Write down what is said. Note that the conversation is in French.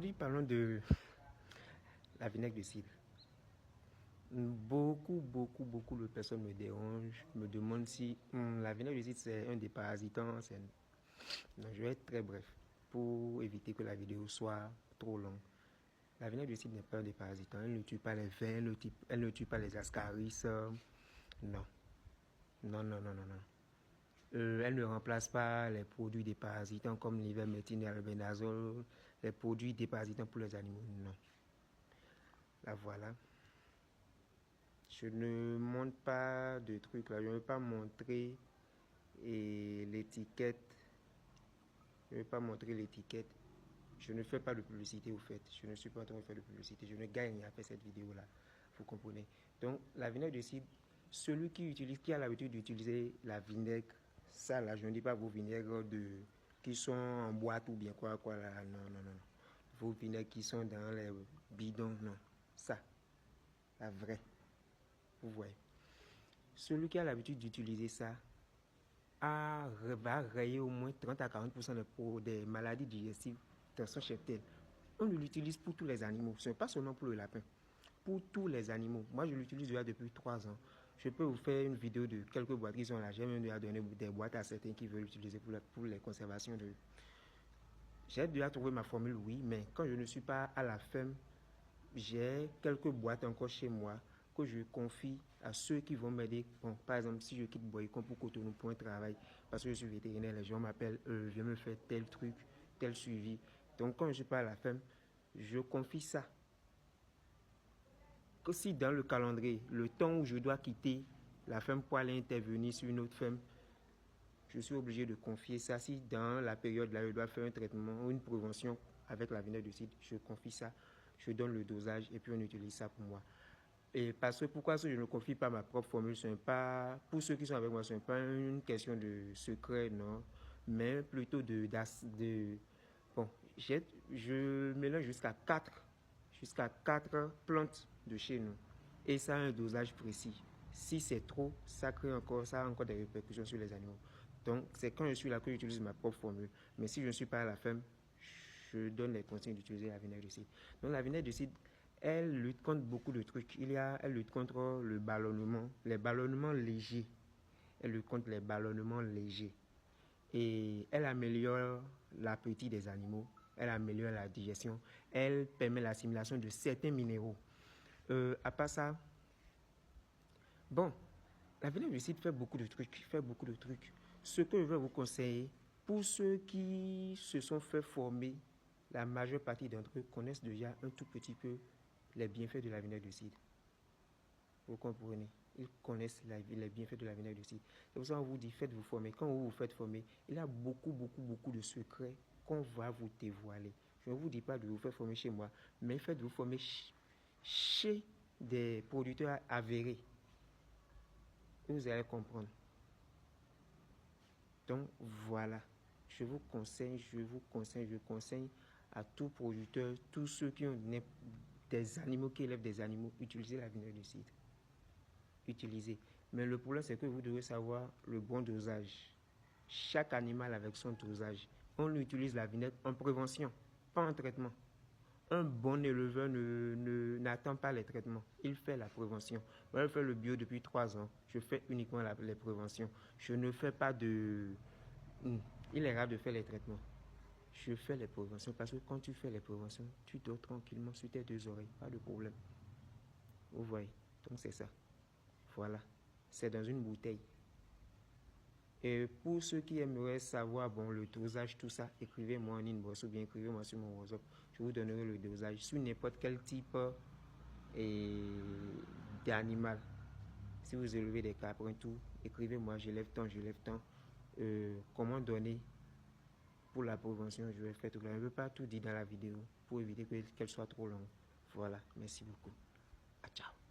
Aujourd'hui, parlons de la vinaigre de cidre. Beaucoup de personnes me dérangent, me demandent si la vinaigre de cidre c'est un déparasitant. Non, je vais être très bref pour éviter que la vidéo soit trop longue. La vinaigre de cidre n'est pas un déparasitant. Elle ne tue pas les vers, elle ne tue pas les ascaris. Non. Elle ne remplace pas les produits déparasitants comme l'ivermectine et l'albendazole, les produits déparasitants pour les animaux. Non. La voilà. Je ne montre pas de trucs là. Je ne vais pas montrer l'étiquette. Je ne vais pas montrer l'étiquette. Je ne fais pas de publicité au fait. Je ne suis pas en train de faire de publicité. Je ne gagne rien à faire cette vidéo là. Vous comprenez? Donc la vinaigre de cidre, celui qui a l'habitude d'utiliser la vinaigre, ça là, je ne dis pas vos vinaigres qui sont en boîte ou bien quoi là. Non. Vos vinaigres qui sont dans les bidons, non. Ça, la vraie. Vous voyez. Celui qui a l'habitude d'utiliser ça va rayer au moins 30 à 40% des maladies digestives dans son cheptel. On l'utilise pour tous les animaux, ce n'est pas seulement pour le lapin. Pour tous les animaux. Moi, je l'utilise déjà depuis 3 ans. Je peux vous faire une vidéo de quelques boîtes qui sont là. J'ai même déjà donné des boîtes à certains qui veulent l'utiliser pour les conservations de... J'ai déjà trouvé ma formule, oui, mais quand je ne suis pas à la ferme, j'ai quelques boîtes encore chez moi que je confie à ceux qui vont m'aider. Bon, par exemple, si je quitte Boycon pour Cotonou pour un travail, parce que je suis vétérinaire, les gens m'appellent, viens me faire tel truc, tel suivi. Donc, quand je ne suis pas à la ferme, je confie ça. Que si dans le calendrier, le temps où je dois quitter la ferme pour aller intervenir sur une autre ferme, je suis obligé de confier ça. Si dans la période là, je dois faire un traitement ou une prévention avec la vinaigre de cidre, je confie ça, je donne le dosage et puis on utilise ça pour moi. Et parce que pourquoi je ne confie pas ma propre formule, ce n'est pas, pour ceux qui sont avec moi, ce n'est pas une question de secret, non, mais plutôt bon, je mélange jusqu'à 4 plantes de chez nous. Et ça a un dosage précis. Si c'est trop, ça a encore des répercussions sur les animaux. Donc, c'est quand je suis là que j'utilise ma propre formule. Mais si je ne suis pas à la ferme, je donne les consignes d'utiliser la vinaigre de cidre. Donc, la vinaigre de cidre, elle lutte contre beaucoup de trucs. Elle lutte contre le ballonnement, les ballonnements légers. Elle lutte contre les ballonnements légers. Et elle améliore l'appétit des animaux. Elle améliore la digestion. Elle permet l'assimilation de certains minéraux. À part ça, bon, la vinaigre de cidre fait beaucoup de trucs. Ce que je vais vous conseiller, pour ceux qui se sont fait former, la majeure partie d'entre eux connaissent déjà un tout petit peu les bienfaits de la vinaigre de cidre. Vous comprenez? Ils connaissent les bienfaits de la vinaigre de cidre. C'est pour ça qu'on vous dit, faites-vous former. Quand vous vous faites former, il y a beaucoup de secrets qu'on va vous dévoiler. Je ne vous dis pas de vous faire former chez moi, mais faites-vous former chez des producteurs avérés. Et vous allez comprendre. Donc voilà, je conseille à tout producteur, tous ceux qui ont des animaux, qui élèvent des animaux, utilisez la vinaigre de cidre. Utilisez. Mais le problème, c'est que vous devez savoir le bon dosage. Chaque animal avec son dosage. On utilise la vinaigre en prévention, pas en traitement. Un bon éleveur n'attend pas les traitements. Il fait la prévention. Moi, je fais le bio depuis 3 ans. Je fais uniquement les préventions. Je ne fais pas de... Il est rare de faire les traitements. Je fais les préventions parce que quand tu fais les préventions, tu dors tranquillement sur tes 2 oreilles. Pas de problème. Vous voyez. Donc c'est ça. Voilà. C'est dans une bouteille. Et pour ceux qui aimeraient savoir le dosage, tout ça, écrivez-moi en inbox ou bien écrivez-moi sur mon WhatsApp. Je vous donnerai le dosage sur n'importe quel type d'animal. Si vous élevez des caprins, tout, écrivez-moi, je lève tant. Comment donner pour la prévention, je vais faire tout là. Je ne veux pas tout dire dans la vidéo pour éviter qu'elle soit trop longue. Voilà, merci beaucoup. Ciao.